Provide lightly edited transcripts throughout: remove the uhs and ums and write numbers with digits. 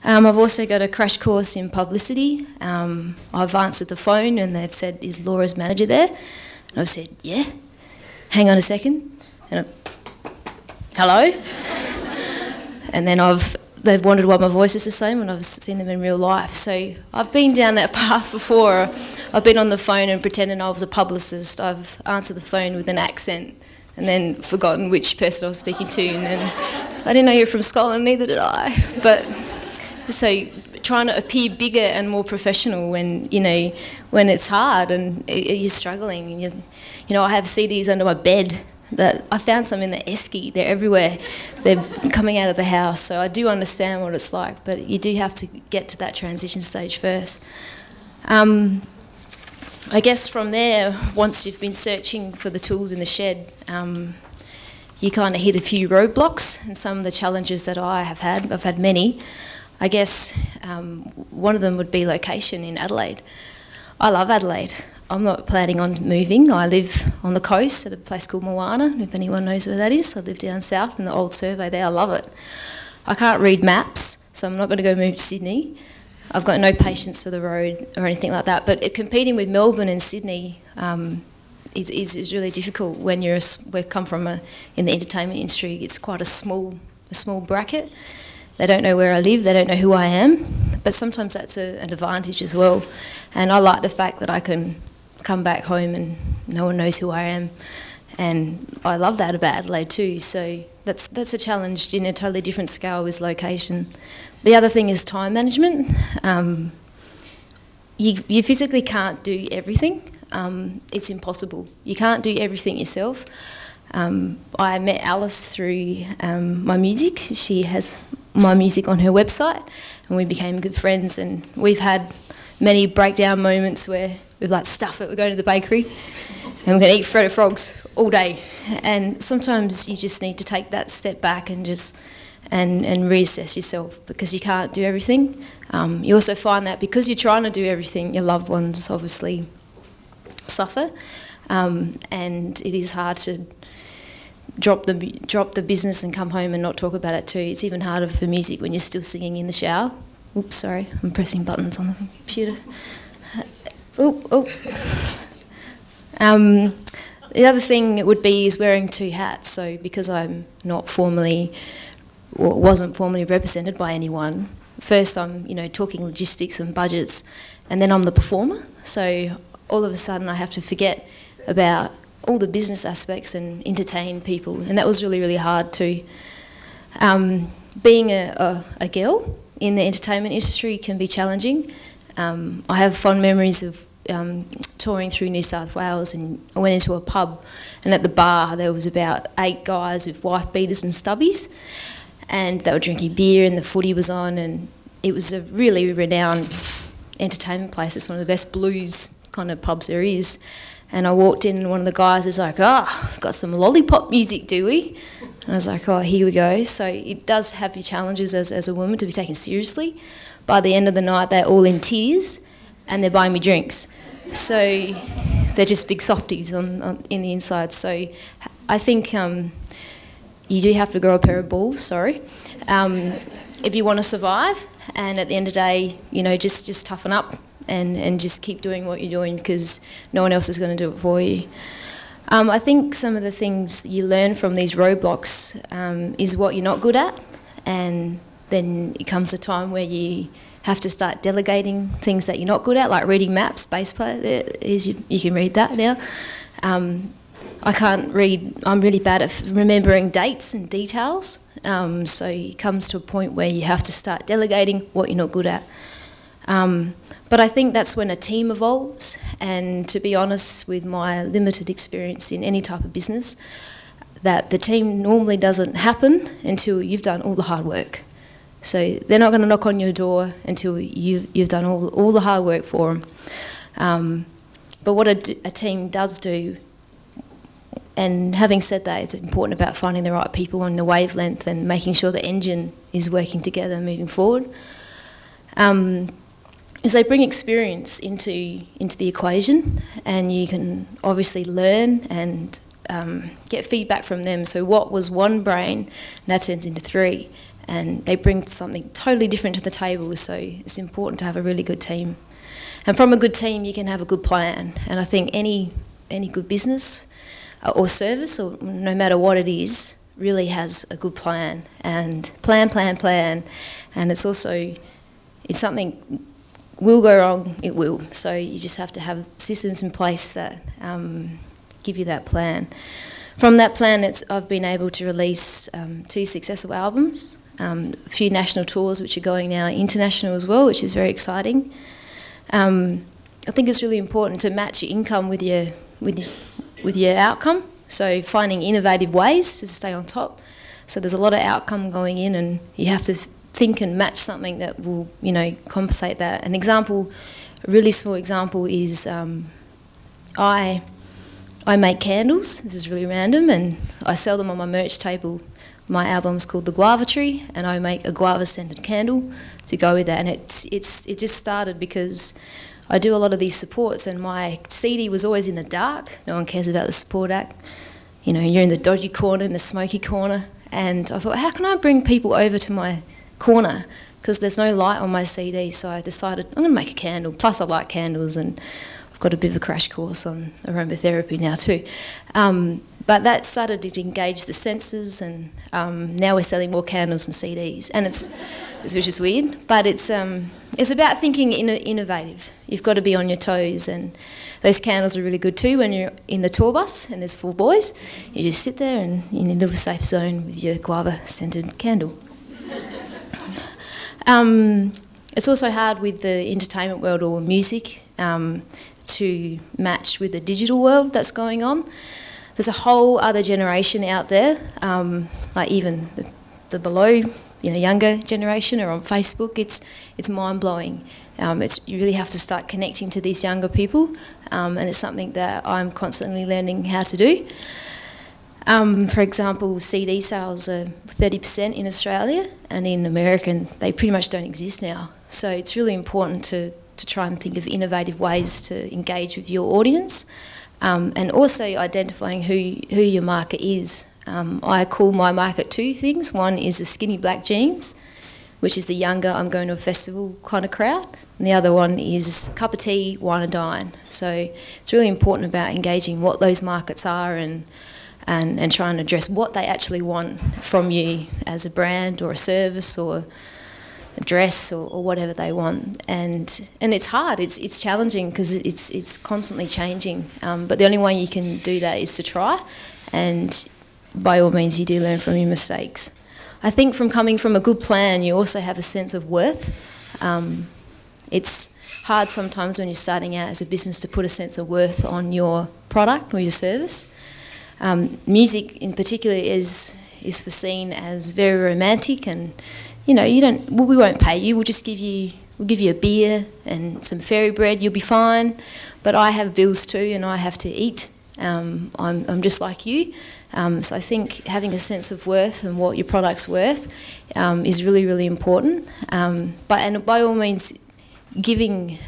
I've also got a crash course in publicity. I've answered the phone and they've said, is Laura's manager there? And I've said, yeah. Hang on a second. And hello? And then they've wondered why my voice is the same when I've seen them in real life. So I've been down that path before. I've been on the phone and pretending I was a publicist. I've answered the phone with an accent and then forgotten which person I was speaking to. And then I didn't know you were from Scotland, neither did I. But so trying to appear bigger and more professional when, when it's hard and you're struggling. And I have CDs under my bed that I found some in the esky. They're everywhere. They're coming out of the house. So I do understand what it's like, but you do have to get to that transition stage first. I guess from there, once you've been searching for the tools in the shed, you kind of hit a few roadblocks, and some of the challenges that I've had many. I guess one of them would be location in Adelaide. I love Adelaide. I'm not planning on moving. I live on the coast at a place called Moana, if anyone knows where that is. I live down south in the old survey there. I love it. I can't read maps, so I'm not going to go move to Sydney. I've got no patience for the road or anything like that. But competing with Melbourne and Sydney is really difficult when we come from in the entertainment industry. It's quite a small bracket. They don't know where I live, they don't know who I am, but sometimes that's an advantage as well. And I like the fact that I can come back home and no one knows who I am. And I love that about Adelaide too, so that's a challenge in a totally different scale with location. The other thing is time management. You physically can't do everything. It's impossible. You can't do everything yourself. I met Alice through my music. She has my music on her website, and we became good friends, and we've had many breakdown moments where we've like stuff it, we're going to the bakery and we're going to eat Freddo Frogs all day, and sometimes you just need to take that step back and just and reassess yourself, because you can't do everything. You also find that because you're trying to do everything, your loved ones obviously suffer, and it is hard to drop the business and come home and not talk about it too. It's even harder for music when you're still singing in the shower. Oops, sorry, I'm pressing buttons on the computer. The other thing would be is wearing two hats. So because I'm not formally, or wasn't formally represented by anyone, first I'm talking logistics and budgets, and then I'm the performer. So all of a sudden I have to forget about all the business aspects and entertain people, and that was really, really hard too. Being a girl in the entertainment industry can be challenging. I have fond memories of touring through New South Wales, and I went into a pub, and at the bar there was about 8 guys with wife beaters and stubbies, and they were drinking beer and the footy was on, and it was a really renowned entertainment place. It's one of the best blues kind of pubs there is. And I walked in and one of the guys was like, got some lollipop music, do we? And I was like, oh, here we go. So it does have your challenges as a woman to be taken seriously. By the end of the night, they're all in tears and they're buying me drinks. So they're just big softies in the inside. So I think you do have to grow a pair of balls, if you want to survive. And at the end of the day, just toughen up. And just keep doing what you're doing, because no one else is going to do it for you. I think some of the things you learn from these roadblocks is what you're not good at, and then it comes a time where you have to start delegating things that you're not good at, like reading maps, bass player, you can read that now. I can't read, I'm really bad at remembering dates and details, so it comes to a point where you have to start delegating what you're not good at. But I think that's when a team evolves, and to be honest, with my limited experience in any type of business, that the team normally doesn't happen until you've done all the hard work. So they're not going to knock on your door until you've done all the hard work for them. But what a team does do, and having said that, it's important about finding the right people on the wavelength and making sure the engine is working together moving forward. Is they bring experience into the equation, and you can obviously learn and get feedback from them. So what was one brain now turns into 3, and they bring something totally different to the table, so it's important to have a really good team. And from a good team, you can have a good plan. And I think any good business or service, or no matter what it is, really has a good plan. And plan. And it's also, if something will go wrong, it will. So you just have to have systems in place that give you that plan. From that plan, I've been able to release 2 successful albums, a few national tours which are going now international as well, which is very exciting. I think it's really important to match your income with your outcome, so finding innovative ways to stay on top. So there's a lot of outcome going in, and you have to think and match something that will, compensate that. An example, a really small example is I make candles. This is really random, and I sell them on my merch table. My album's called The Guava Tree, and I make a guava-scented candle to go with that. And it just started because I do a lot of these supports, and my CD was always in the dark. No one cares about the support act. You're in the dodgy corner, in the smoky corner. And I thought, how can I bring people over to my corner? Because there's no light on my CD, so I decided I'm going to make a candle. Plus I like candles, and I've got a bit of a crash course on aromatherapy now too. But that started to engage the senses, and now we're selling more candles and CDs, and which is weird, but it's about thinking innovative. You've got to be on your toes, and those candles are really good too when you're in the tour bus and there's 4 boys. You just sit there and you're in a little safe zone with your guava-scented candle. It's also hard with the entertainment world or music to match with the digital world that's going on. There's a whole other generation out there, like even the below, younger generation are on Facebook. It's mind-blowing. You really have to start connecting to these younger people, and it's something that I'm constantly learning how to do. For example, CD sales are 30% in Australia, and in America they pretty much don't exist now. So it's really important to try and think of innovative ways to engage with your audience. And also identifying who your market is. I call my market 2 things. One is the skinny black jeans, which is the younger, I'm going to a festival kind of crowd. And the other one is cup of tea, wine and dine. So it's really important about engaging what those markets are and trying to address what they actually want from you as a brand or a service or a dress or whatever they want, and it's hard. It's challenging because it's constantly changing. But the only way you can do that is to try, and by all means, you do learn from your mistakes. I think from coming from a good plan, you also have a sense of worth. It's hard sometimes when you're starting out as a business to put a sense of worth on your product or your service. Music, in particular, is foreseen as very romantic and. We won't pay you. We'll give you a beer and some fairy bread. You'll be fine. But I have bills too, and I have to eat. I'm just like you. So I think having a sense of worth and what your product's worth is really, really important. But by all means, giving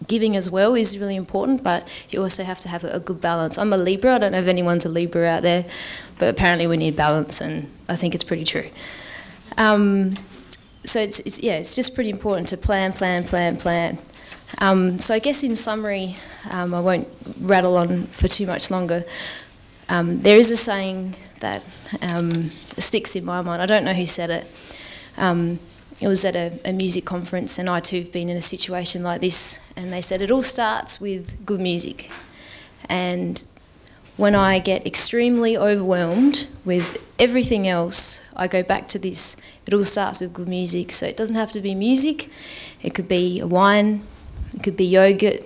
as well is really important. But you also have to have a good balance. I'm a Libra. I don't know if anyone's a Libra out there, but apparently we need balance, and I think it's pretty true. So it's just pretty important to plan. So I guess in summary, I won't rattle on for too much longer. There is a saying that sticks in my mind. I don't know who said it. It was at a music conference, and I too have been in a situation like this, and they said it all starts with good music. And when I get extremely overwhelmed with everything else, I go back to this. It all starts with good music. So it doesn't have to be music. It could be a wine. It could be yogurt.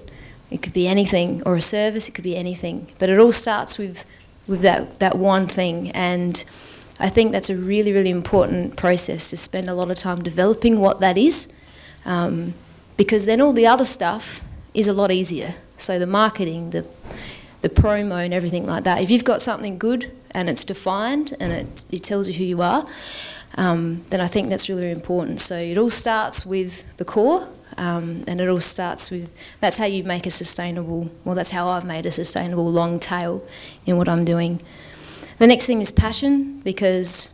It could be anything, or a service. It could be anything. But it all starts with that one thing. And I think that's a really, really important process, to spend a lot of time developing what that is, because then all the other stuff is a lot easier. So the marketing, the promo and everything like that. If you've got something good and it's defined and it tells you who you are, then I think that's really important. So it all starts with the core, and it all starts with, that's how you make a sustainable, well, that's how I've made a sustainable long tail in what I'm doing. The next thing is passion, because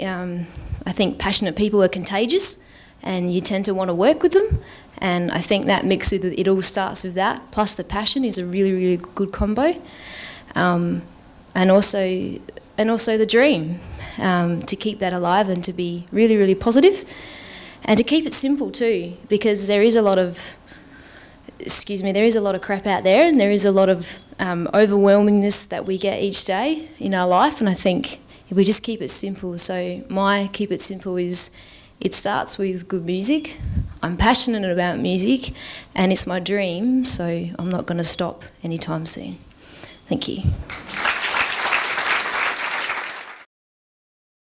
I think passionate people are contagious, and you tend to want to work with them. And I think that mix with it all starts with that, plus the passion is a really, really good combo. And also the dream, to keep that alive and to be really, really positive, and to keep it simple too, because there is a lot of, there is a lot of crap out there, and there is a lot of overwhelmingness that we get each day in our life. And I think if we just keep it simple, so my keep it simple is, it starts with good music. I'm passionate about music, and it's my dream, so I'm not going to stop anytime soon. Thank you.